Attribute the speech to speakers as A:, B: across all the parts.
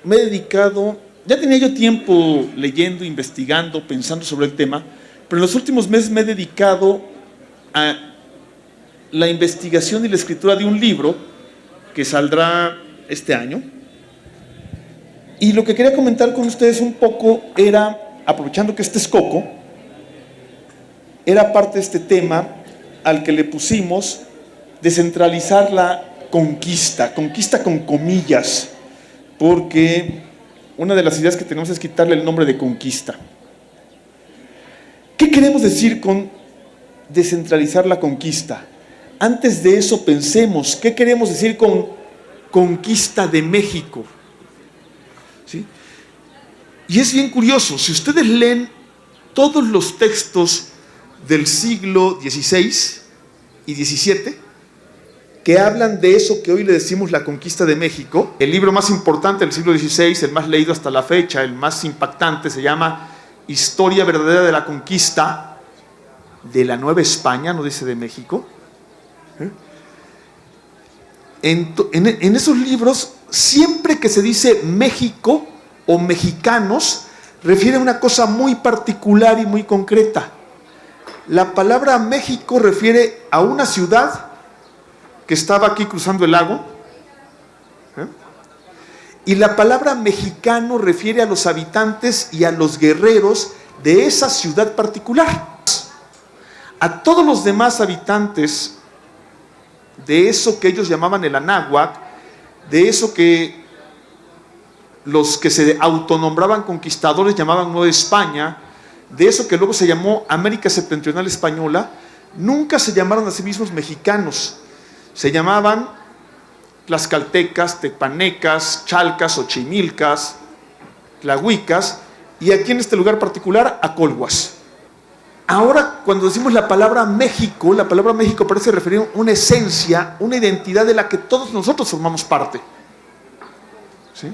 A: me he dedicado, ya tenía yo tiempo leyendo, investigando, pensando sobre el tema, pero en los últimos meses me he dedicado a la investigación y la escritura de un libro que saldrá este año. Y lo que quería comentar con ustedes un poco era, aprovechando que este es Coco, era parte de este tema al que le pusimos descentralizar la conquista con comillas, porque una de las ideas que tenemos es quitarle el nombre de conquista. ¿Qué queremos decir con descentralizar la conquista? Antes de eso pensemos, ¿qué queremos decir con conquista de México? ¿Sí? Y es bien curioso, si ustedes leen todos los textos del siglo XVI y XVII, que hablan de eso que hoy le decimos la conquista de México, el libro más importante del siglo XVI, el más leído hasta la fecha, el más impactante, se llama Historia verdadera de la conquista de la Nueva España, no dice de México. En esos libros, siempre que se dice México o mexicanos, refiere a una cosa muy particular y muy concreta. La palabra México refiere a una ciudad que estaba aquí cruzando el lago, y la palabra mexicano refiere a los habitantes y a los guerreros de esa ciudad particular. A todos los demás habitantes de eso que ellos llamaban el Anáhuac, de eso que los que se autonombraban conquistadores llamaban Nueva España, de eso que luego se llamó América Septentrional Española, nunca se llamaron a sí mismos mexicanos. Se llamaban tlaxcaltecas, tepanecas, chalcas, ochimilcas, tlahuicas, y aquí en este lugar particular, acolhuas. Ahora, cuando decimos la palabra México parece referir a una esencia, una identidad de la que todos nosotros formamos parte. ¿Sí?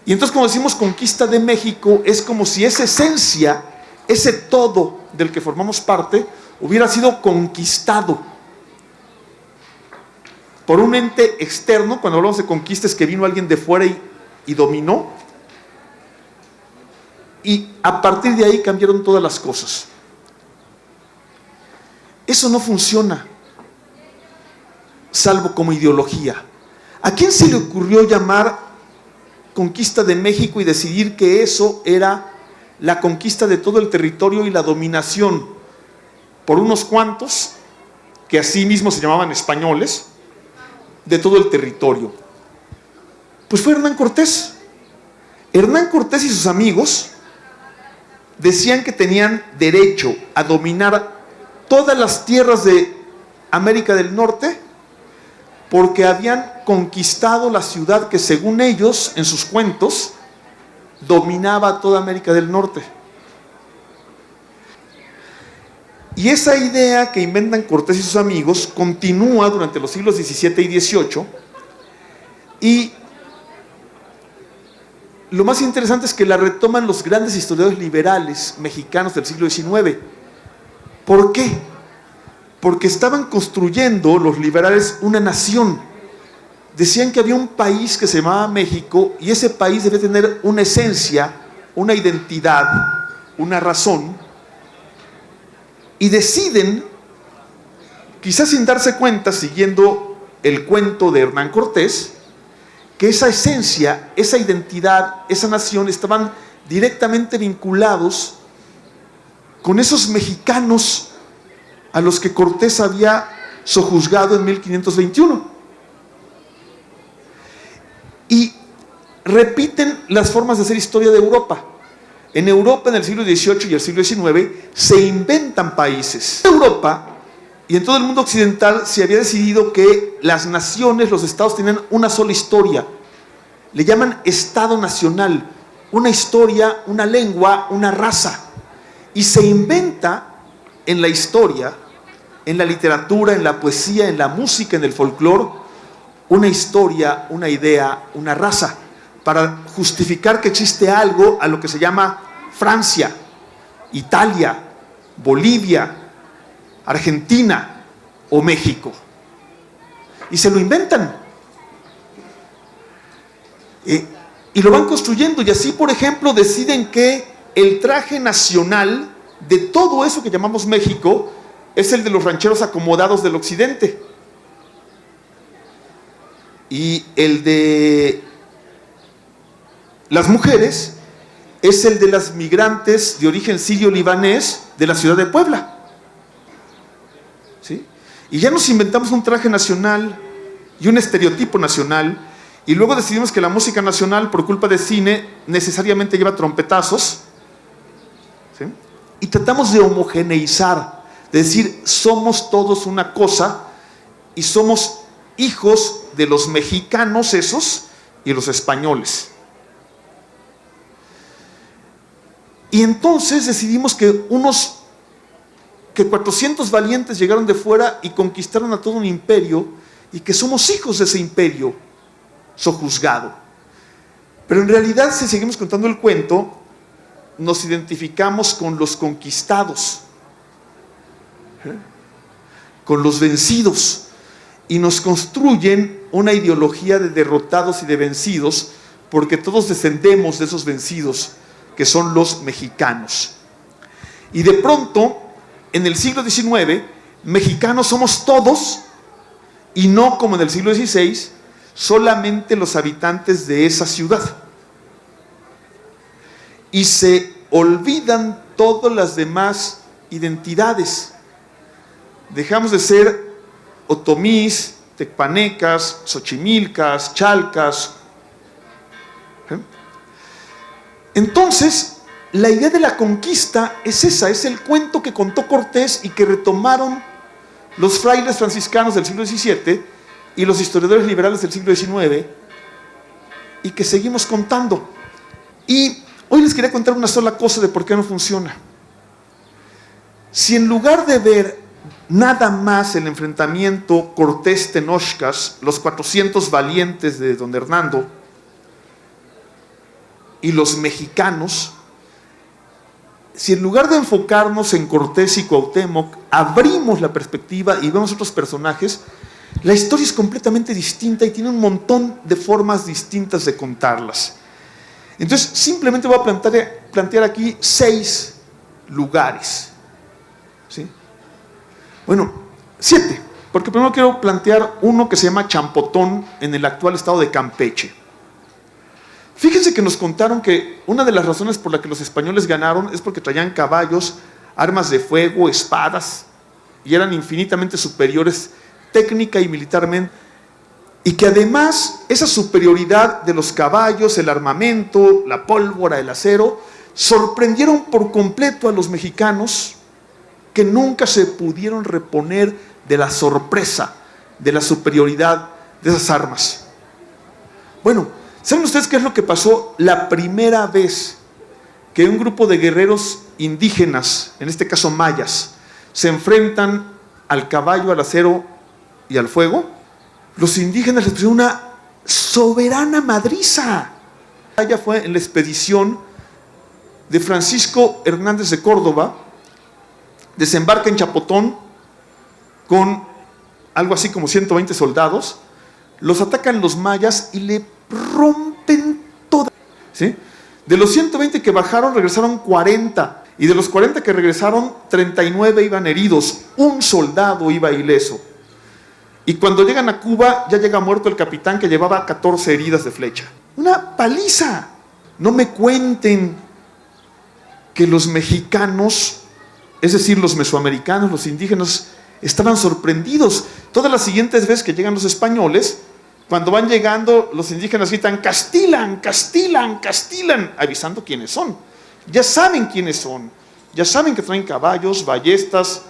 A: Y entonces, cuando decimos conquista de México, es como si esa esencia, ese todo del que formamos parte, hubiera sido conquistado por un ente externo. Cuando hablamos de conquista es que vino alguien de fuera y dominó, y a partir de ahí cambiaron todas las cosas. Eso no funciona, salvo como ideología. ¿A quién se le ocurrió llamar conquista de México y decidir que eso era la conquista de todo el territorio y la dominación por unos cuantos, que así mismo se llamaban españoles, de todo el territorio? Pues fue Hernán Cortés. Hernán Cortés y sus amigos decían que tenían derecho a dominar todas las tierras de América del Norte porque habían conquistado la ciudad que, según ellos, en sus cuentos, dominaba toda América del Norte. Y esa idea que inventan Cortés y sus amigos continúa durante los siglos XVII y XVIII, y lo más interesante es que la retoman los grandes historiadores liberales mexicanos del siglo XIX. ¿Por qué? Porque estaban construyendo los liberales una nación. Decían que había un país que se llamaba México, y ese país debe tener una esencia, una identidad, una razón, y deciden, quizás sin darse cuenta, siguiendo el cuento de Hernán Cortés, que esa esencia, esa identidad, esa nación estaban directamente vinculados con esos mexicanos a los que Cortés había sojuzgado en 1521. Y repiten las formas de hacer historia de Europa. En Europa, en el siglo XVIII y el siglo XIX, se inventan países. En Europa y en todo el mundo occidental se había decidido que las naciones, los estados, tenían una sola historia. Le llaman Estado Nacional, una historia, una lengua, una raza. Y se inventa en la historia, en la literatura, en la poesía, en la música, en el folclore, una historia, una idea, una raza, para justificar que existe algo a lo que se llama Francia, Italia, Bolivia, Argentina o México. Y se lo inventan. Y lo van construyendo, y así, por ejemplo, deciden que el traje nacional de todo eso que llamamos México es el de los rancheros acomodados del occidente. Y el de las mujeres es el de las migrantes de origen sirio-libanés de la ciudad de Puebla. ¿Sí? Y ya nos inventamos un traje nacional y un estereotipo nacional, y luego decidimos que la música nacional, por culpa de cine, necesariamente lleva trompetazos. ¿Sí? Y tratamos de homogeneizar, de decir, somos todos una cosa y somos hijos de los mexicanos esos y los españoles. Y entonces decidimos que 400 valientes llegaron de fuera y conquistaron a todo un imperio, y que somos hijos de ese imperio sojuzgado. Pero en realidad, si seguimos contando el cuento, nos identificamos con los conquistados, con los vencidos, y nos construyen una ideología de derrotados y de vencidos, porque todos descendemos de esos vencidos, que son los mexicanos. Y de pronto, en el siglo XIX, mexicanos somos todos, y no como en el siglo XVI, solamente los habitantes de esa ciudad. Y se olvidan todas las demás identidades. Dejamos de ser otomís, tecpanecas, xochimilcas, chalcas. Entonces, la idea de la conquista es esa, es el cuento que contó Cortés y que retomaron los frailes franciscanos del siglo XVII y los historiadores liberales del siglo XIX, y que seguimos contando. Y hoy les quería contar una sola cosa de por qué no funciona. Si en lugar de ver nada más el enfrentamiento Cortés-Tenochcas, los 400 valientes de don Hernando y los mexicanos, si en lugar de enfocarnos en Cortés y Cuauhtémoc, abrimos la perspectiva y vemos otros personajes, la historia es completamente distinta y tiene un montón de formas distintas de contarlas. Entonces, simplemente voy a plantear aquí 6 lugares. ¿Sí? Bueno, 7, porque primero quiero plantear uno que se llama Champotón, en el actual estado de Campeche. Fíjense que nos contaron que una de las razones por la que los españoles ganaron es porque traían caballos, armas de fuego, espadas, y eran infinitamente superiores técnica y militarmente, y que además esa superioridad de los caballos, el armamento, la pólvora, el acero, sorprendieron por completo a los mexicanos, que nunca se pudieron reponer de la sorpresa, de la superioridad de esas armas. Bueno, ¿saben ustedes qué es lo que pasó la primera vez que un grupo de guerreros indígenas, en este caso mayas, se enfrentan al caballo, al acero y al fuego? Los indígenas les pusieron una soberana madriza. Ella fue en la expedición de Francisco Hernández de Córdoba, desembarca en Chapotón con algo así como 120 soldados, los atacan los mayas y le rompen toda. ¿Sí? De los 120 que bajaron, regresaron 40, y de los 40 que regresaron, 39 iban heridos, un soldado iba ileso. Y cuando llegan a Cuba, ya llega muerto el capitán, que llevaba 14 heridas de flecha. Una paliza. No me cuenten que los mexicanos, es decir, los mesoamericanos, los indígenas, estaban sorprendidos. Todas las siguientes veces que llegan los españoles, cuando van llegando, los indígenas gritan: castilan, castilan, castilan, avisando quiénes son. Ya saben quiénes son, ya saben que traen caballos, ballestas,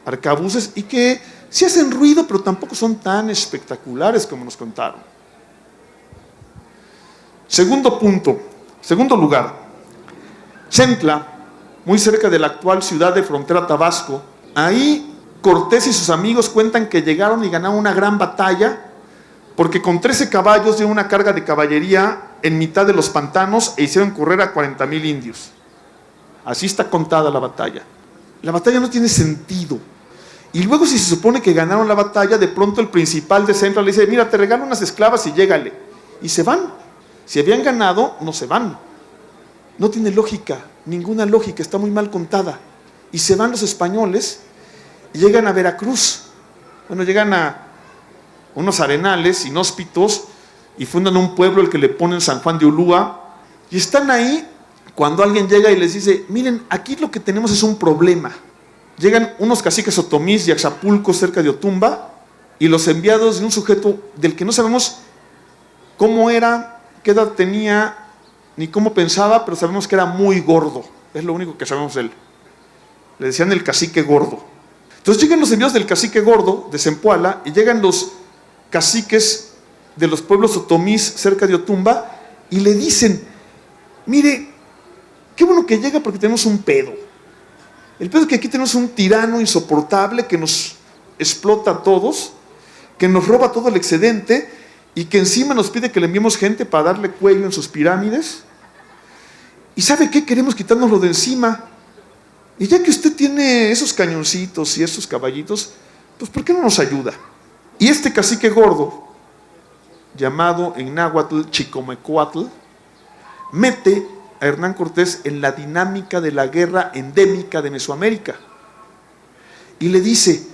A: arcabuces, y que sí hacen ruido, pero tampoco son tan espectaculares como nos contaron. Segundo punto, segundo lugar, Chentla, muy cerca de la actual ciudad de frontera Tabasco. Ahí Cortés y sus amigos cuentan que llegaron y ganaron una gran batalla, porque con 13 caballos dieron una carga de caballería en mitad de los pantanos e hicieron correr a 40,000 indios. Así está contada la batalla. La batalla no tiene sentido. Y luego, si se supone que ganaron la batalla, de pronto el principal de Central le dice: mira, te regalo unas esclavas y llégale. Y se van. Si habían ganado, no se van. No tiene lógica, ninguna lógica, está muy mal contada. Y se van los españoles y llegan a Veracruz. Bueno, llegan a unos arenales inhóspitos y fundan un pueblo al que le ponen San Juan de Ulúa. Y están ahí cuando alguien llega y les dice, miren, aquí lo que tenemos es un problema. Llegan unos caciques otomís de Axapulco, cerca de Otumba, y los enviados de un sujeto del que no sabemos cómo era, qué edad tenía, ni cómo pensaba, pero sabemos que era muy gordo. Es lo único que sabemos de él. Le decían el cacique gordo. Entonces llegan los enviados del cacique gordo de Zempoala y llegan los caciques de los pueblos otomís cerca de Otumba y le dicen, mire, qué bueno que llega porque tenemos un pedo. El pedo es que aquí tenemos un tirano insoportable que nos explota a todos, que nos roba todo el excedente y que encima nos pide que le enviemos gente para darle cuello en sus pirámides. ¿Y sabe qué? Queremos quitárnoslo de encima. Y ya que usted tiene esos cañoncitos y esos caballitos, pues ¿por qué no nos ayuda? Y este cacique gordo, llamado en náhuatl Chicomecuatl, mete a Hernán Cortés en la dinámica de la guerra endémica de Mesoamérica. Y le dice,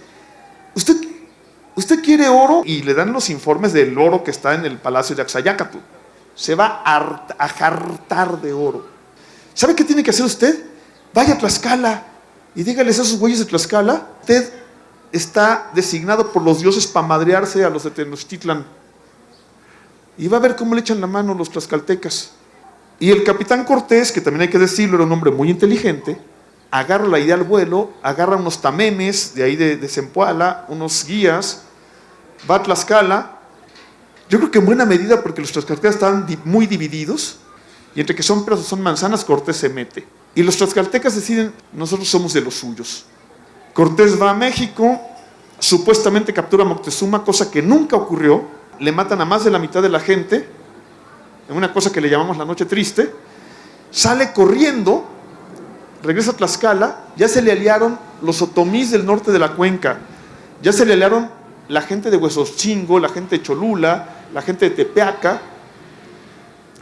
A: ¿usted quiere oro? Y le dan los informes del oro que está en el palacio de Axayácatl. Se va a jartar de oro. ¿Sabe qué tiene que hacer usted? Vaya a Tlaxcala y dígales a esos güeyes de Tlaxcala, usted está designado por los dioses para madrearse a los de Tenochtitlan. Y va a ver cómo le echan la mano los tlaxcaltecas. Y el capitán Cortés, que también hay que decirlo, era un hombre muy inteligente, agarra la idea al vuelo, agarra unos tamemes de ahí de Zempoala, unos guías, va a Tlaxcala. Yo creo que en buena medida porque los tlaxcaltecas estaban muy divididos, y entre que son peras o son manzanas, Cortés se mete. Y los tlaxcaltecas deciden, nosotros somos de los suyos. Cortés va a México, supuestamente captura a Moctezuma, cosa que nunca ocurrió, le matan a más de la mitad de la gente, en una cosa que le llamamos la noche triste, sale corriendo, regresa a Tlaxcala, ya se le aliaron los otomís del norte de la cuenca, ya se le aliaron la gente de Huesotzingo, la gente de Cholula, la gente de Tepeaca,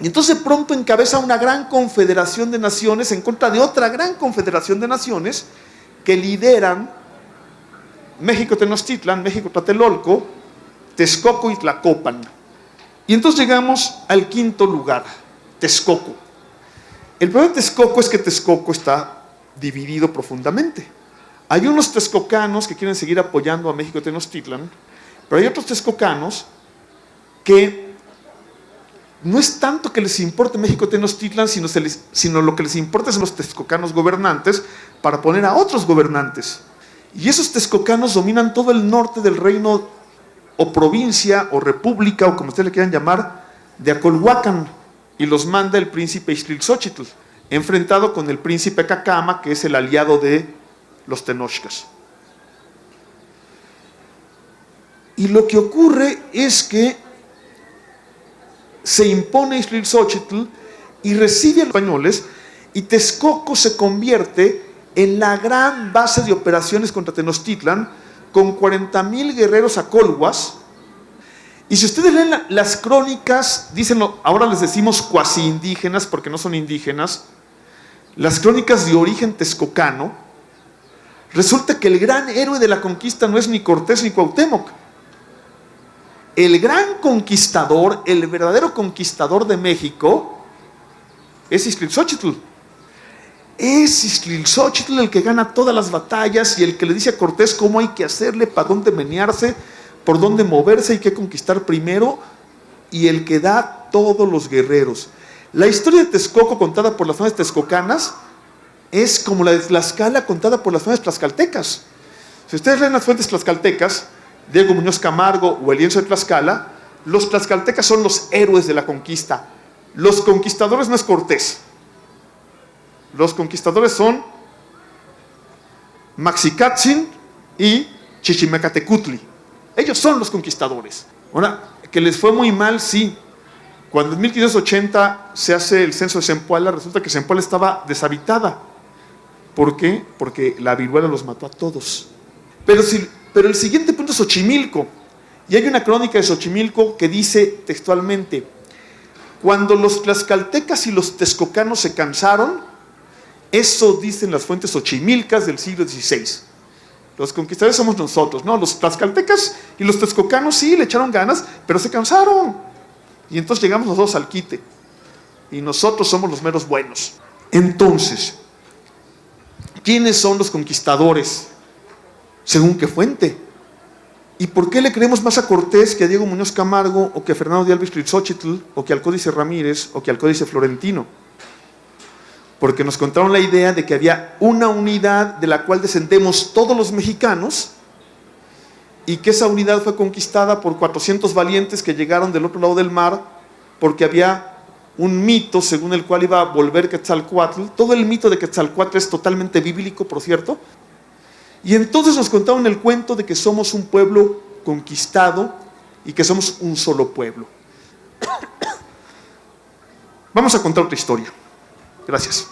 A: y entonces pronto encabeza una gran confederación de naciones en contra de otra gran confederación de naciones que lideran México Tenochtitlan, México Tlatelolco, Texcoco y Tlacopan. Y entonces llegamos al quinto lugar, Texcoco. El problema de Texcoco es que Texcoco está dividido profundamente. Hay unos texcocanos que quieren seguir apoyando a México Tenochtitlan, pero hay otros texcocanos que no es tanto que les importe México Tenochtitlan, sino lo que les importa son los texcocanos gobernantes para poner a otros gobernantes. Y esos texcocanos dominan todo el norte del reino o provincia o república o como ustedes le quieran llamar de Acolhuacan, y los manda el príncipe Ixtlilxóchitl, enfrentado con el príncipe Cacama, que es el aliado de los tenochcas. Y lo que ocurre es que se impone Ixtlilxóchitl y recibe a los españoles, y Texcoco se convierte en la gran base de operaciones contra Tenochtitlan, con 40,000 guerreros acolhuas. Y si ustedes leen las crónicas, ahora les decimos cuasi indígenas porque no son indígenas, las crónicas de origen texcocano, resulta que el gran héroe de la conquista no es ni Cortés ni Cuauhtémoc. El gran conquistador, el verdadero conquistador de México, es Ixtlilxóchitl. Es Ixtlilxóchitl el que gana todas las batallas y el que le dice a Cortés cómo hay que hacerle, para dónde menearse, por dónde moverse y qué conquistar primero, y el que da todos los guerreros. La historia de Texcoco contada por las fuentes texcocanas es como la de Tlaxcala contada por las fuentes tlaxcaltecas. Si ustedes leen las fuentes tlaxcaltecas, Diego Muñoz Camargo o el lienzo de Tlaxcala, los tlaxcaltecas son los héroes de la conquista. Los conquistadores no es Cortés. Los conquistadores son Maxicatzin y Chichimecatecutli. Ellos son los conquistadores. Ahora, que les fue muy mal, sí. Cuando en 1580 se hace el censo de Zempoala, resulta que Zempoala estaba deshabitada. ¿Por qué? Porque la viruela los mató a todos. Pero el siguiente punto es Xochimilco. Y hay una crónica de Xochimilco que dice textualmente: Cuando los tlaxcaltecas y los texcocanos se cansaron, eso dicen las fuentes ochimilcas del siglo XVI. Los conquistadores somos nosotros, ¿no? Los tlaxcaltecas y los texcocanos sí le echaron ganas, pero se cansaron. Y entonces llegamos nosotros al quite. Y nosotros somos los meros buenos. Entonces, ¿quiénes son los conquistadores? ¿Según qué fuente? ¿Y por qué le creemos más a Cortés que a Diego Muñoz Camargo, o que a Fernando de Alvis Tlixóchitl, o que al Códice Ramírez, o que al Códice Florentino? Porque nos contaron la idea de que había una unidad de la cual descendemos todos los mexicanos, y que esa unidad fue conquistada por 400 valientes que llegaron del otro lado del mar, porque había un mito según el cual iba a volver Quetzalcóatl. Todo el mito de Quetzalcóatl es totalmente bíblico, por cierto. Y entonces nos contaron el cuento de que somos un pueblo conquistado y que somos un solo pueblo. Vamos a contar otra historia. Gracias.